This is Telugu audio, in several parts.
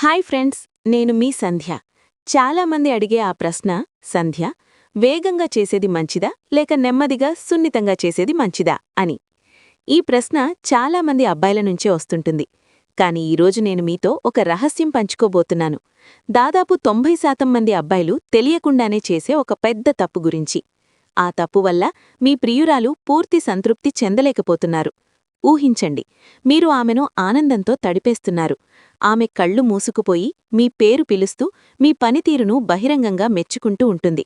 హాయ్ ఫ్రెండ్స్, నేను మీ సంధ్య. చాలామంది అడిగే ఆ ప్రశ్న, సంధ్య, వేగంగా చేసేది మంచిదా లేక నెమ్మదిగా సున్నితంగా చేసేది మంచిదా అని. ఈ ప్రశ్న చాలామంది అబ్బాయిల నుంచే వస్తుంటుంది. కాని ఈరోజు నేను మీతో ఒక రహస్యం పంచుకోబోతున్నాను. దాదాపు 90% మంది అబ్బాయిలు తెలియకుండానే చేసే ఒక పెద్ద తప్పు గురించి. ఆ తప్పు వల్ల మీ ప్రియురాలు పూర్తి సంతృప్తి చెందలేకపోతున్నారు. ఊహించండి, మీరు ఆమెను ఆనందంతో తడిపేస్తున్నారు. ఆమె కళ్ళు మూసుకుపోయి మీ పేరు పిలుస్తూ మీ పనితీరును బహిరంగంగా మెచ్చుకుంటూ ఉంటుంది.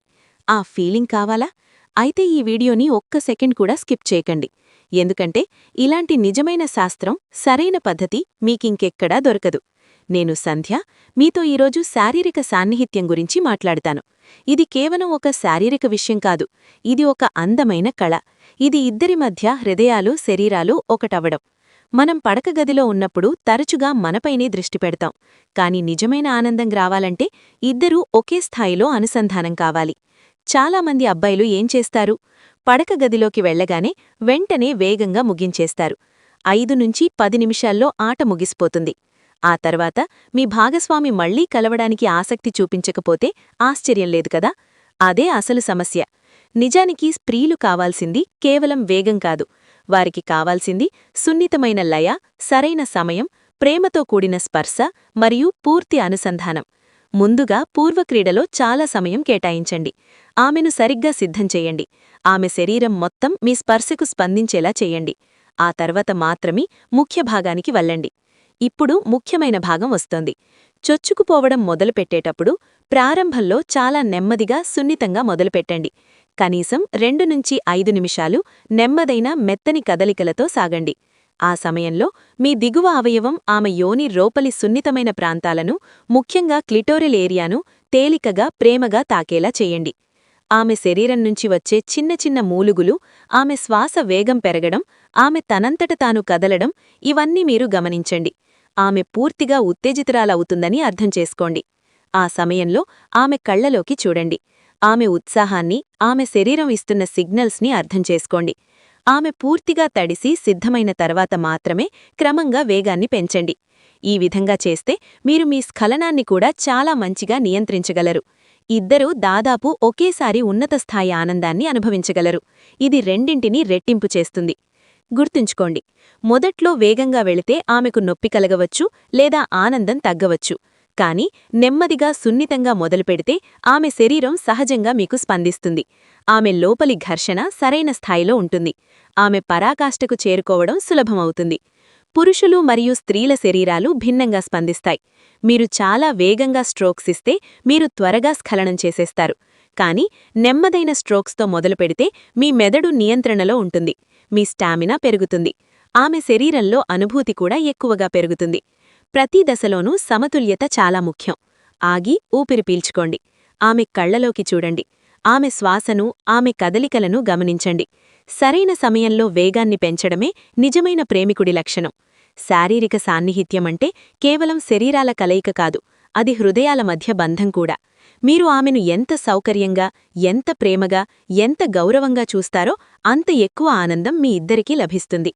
ఆ ఫీలింగ్ కావాలా? అయితే ఈ వీడియోని ఒక్క సెకండ్ కూడా స్కిప్ చేయకండి. ఎందుకంటే ఇలాంటి నిజమైన శాస్త్రం, సరైన పద్ధతి మీకింకెక్కడా దొరకదు. నేను సంధ్య, మీతో ఈరోజు శారీరక సాన్నిహిత్యం గురించి మాట్లాడతాను. ఇది కేవలం ఒక శారీరక విషయం కాదు, ఇది ఒక అందమైన కళ. ఇది ఇద్దరి మధ్య హృదయాలు, శరీరాలు ఒకటవడం. మనం పడకగదిలో ఉన్నప్పుడు తరచుగా మనపైనే దృష్టి పెడతాం. కాని నిజమైన ఆనందం రావాలంటే ఇద్దరూ ఒకే స్థాయిలో అనుసంధానం కావాలి. చాలామంది అబ్బాయిలు ఏం చేస్తారు? పడకగదిలోకి వెళ్లగానే వెంటనే వేగంగా ముగించేస్తారు. 5-10 నిమిషాల్లో ఆట ముగిసిపోతుంది. ఆ తర్వాత మీ భాగస్వామి మళ్లీ కలవడానికి ఆసక్తి చూపించకపోతే ఆశ్చర్యం లేదు కదా? అదే అసలు సమస్య. నిజానికి స్త్రీలు కావాల్సింది కేవలం వేగం కాదు. వారికి కావాల్సింది సున్నితమైన లయ, సరైన సమయం, ప్రేమతో కూడిన స్పర్శ మరియు పూర్తి అనుసంధానం. ముందుగా పూర్వక్రీడలో చాలా సమయం కేటాయించండి. ఆమెను సరిగ్గా సిద్ధం చెయ్యండి. ఆమె శరీరం మొత్తం మీ స్పర్శకు స్పందించేలా చెయ్యండి. ఆ తర్వాత మాత్రమే ముఖ్య భాగానికి వెళ్ళండి. ఇప్పుడు ముఖ్యమైన భాగం వస్తోంది. చొచ్చుకుపోవడం మొదలుపెట్టేటప్పుడు ప్రారంభంలో చాలా నెమ్మదిగా, సున్నితంగా మొదలుపెట్టండి. కనీసం 2-5 నిమిషాలు నెమ్మదైన, మెత్తని కదలికలతో సాగండి. ఆ సమయంలో మీ దిగువ అవయవం ఆమె యోని రోపలి సున్నితమైన ప్రాంతాలను, ముఖ్యంగా క్లిటోరల్ ఏరియాను తేలికగా, ప్రేమగా తాకేలా చెయ్యండి. ఆమె శరీరం నుంచి వచ్చే చిన్న చిన్న మూలుగులు, ఆమె శ్వాస వేగం పెరగడం, ఆమె తనంతట తాను కదలడం, ఇవన్నీ మీరు గమనించండి. ఆమె పూర్తిగా ఉత్తేజితురాలవుతుందని అర్థం చేసుకోండి. ఆ సమయంలో ఆమె కళ్లలోకి చూడండి. ఆమె ఉత్సాహాన్ని, ఆమె శరీరం ఇస్తున్న సిగ్నల్స్ని అర్థం చేసుకోండి. ఆమె పూర్తిగా తడిసి సిద్ధమైన తర్వాత మాత్రమే క్రమంగా వేగాన్ని పెంచండి. ఈ విధంగా చేస్తే మీరు మీ స్ఖలనాన్ని కూడా చాలా మంచిగా నియంత్రించగలరు. ఇద్దరూ దాదాపు ఒకేసారి ఉన్నత స్థాయి ఆనందాన్ని అనుభవించగలరు. ఇది రెండింటినీ రెట్టింపు చేస్తుంది. గుర్తుంచుకోండి, మొదట్లో వేగంగా వెళితే ఆమెకు నొప్పి కలగవచ్చు లేదా ఆనందం తగ్గవచ్చు. కాని నెమ్మదిగా, సున్నితంగా మొదలుపెడితే ఆమె శరీరం సహజంగా మీకు స్పందిస్తుంది. ఆమె లోపలి ఘర్షణ సరైన స్థాయిలో ఉంటుంది. ఆమె పరాకాష్ఠకు చేరుకోవడం సులభమవుతుంది. పురుషులు మరియు స్త్రీల శరీరాలు భిన్నంగా స్పందిస్తాయి. మీరు చాలా వేగంగా స్ట్రోక్స్ ఇస్తే మీరు త్వరగా స్ఖలనం చేసేస్తారు. కాని నెమ్మదైన స్ట్రోక్స్తో మొదలుపెడితే మీ మెదడు నియంత్రణలో ఉంటుంది. మీ స్టామినా పెరుగుతుంది. ఆమె శరీరంలో అనుభూతి కూడా ఎక్కువగా పెరుగుతుంది. ప్రతి దశలోనూ సమతుల్యత చాలా ముఖ్యం. ఆగి ఊపిరి పీల్చుకోండి. ఆమె కళ్లలోకి చూడండి. ఆమె శ్వాసను, ఆమె కదలికలను గమనించండి. సరైన సమయంలో వేగాన్ని పెంచడమే నిజమైన ప్రేమికుడి లక్షణం. శారీరక సాన్నిహిత్యమంటే కేవలం శరీరాల కలయిక కాదు, అది హృదయాల మధ్య బంధం కూడా. మీరు ఆమెను ఎంత సౌకర్యంగా, ఎంత ప్రేమగా, ఎంత గౌరవంగా చూస్తారో అంత ఎక్కువ ఆనందం మీ ఇద్దరికీ లభిస్తుంది.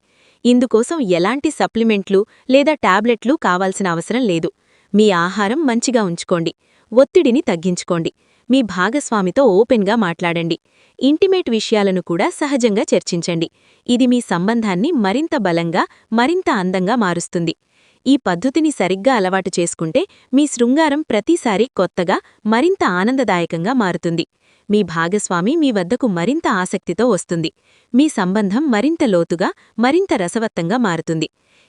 ఇందుకోసం ఎలాంటి సప్లిమెంట్లు లేదా టాబ్లెట్లు కావాల్సిన అవసరం లేదు. మీ ఆహారం మంచిగా ఉంచుకోండి. ఒత్తిడిని తగ్గించుకోండి. మీ భాగస్వామితో ఓపెన్గా మాట్లాడండి. ఇంటిమేట్ విషయాలను కూడా సహజంగా చర్చించండి. ఇది మీ సంబంధాన్ని మరింత బలంగా, మరింత అందంగా మారుస్తుంది. ఈ పద్ధతిని సరిగ్గా అలవాటు చేసుకుంటే మీ శృంగారం ప్రతిసారీ కొత్తగా, మరింత ఆనందదాయకంగా మారుతుంది. మీ భాగస్వామి మీ వద్దకు మరింత ఆసక్తితో వస్తుంది. మీ సంబంధం మరింత లోతుగా, మరింత రసవత్తంగా మారుతుంది.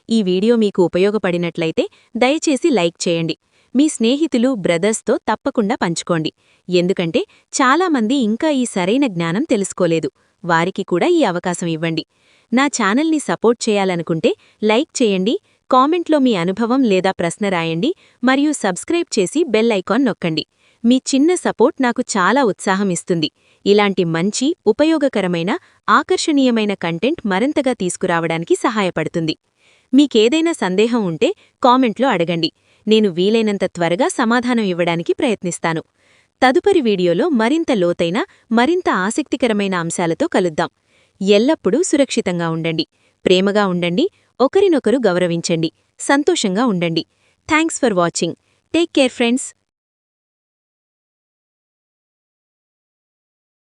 ఈ వీడియో మీకు ఉపయోగపడినట్లయితే దయచేసి లైక్ చేయండి. మీ స్నేహితులు, బ్రదర్స్తో తప్పకుండా పంచుకోండి. ఎందుకంటే చాలామంది ఇంకా ఈ సరైన జ్ఞానం తెలుసుకోలేదు. వారికి కూడా ఈ అవకాశం ఇవ్వండి. నా ఛానల్ని సపోర్ట్ చేయాలనుకుంటే లైక్ చేయండి, కామెంట్లో మీ అనుభవం లేదా ప్రశ్న రాయండి మరియు సబ్స్క్రైబ్ చేసి బెల్ ఐకాన్ నొక్కండి. మీ చిన్న సపోర్ట్ నాకు చాలా ఉత్సాహం ఇస్తుంది. ఇలాంటి మంచి, ఉపయోగకరమైన, ఆకర్షణీయమైన కంటెంట్ మరింతగా తీసుకురావడానికి సహాయపడుతుంది. మీకేదైనా సందేహం ఉంటే కామెంట్లో అడగండి. నేను వీలైనంత త్వరగా సమాధానం ఇవ్వడానికి ప్రయత్నిస్తాను. తదుపరి వీడియోలో మరింత లోతైన, మరింత ఆసక్తికరమైన అంశాలతో కలుద్దాం. ఎల్లప్పుడూ సురక్షితంగా ఉండండి, ప్రేమగా ఉండండి, ఒకరినొకరు గౌరవించండి, సంతోషంగా ఉండండి. Thanks for watching. Take care friends.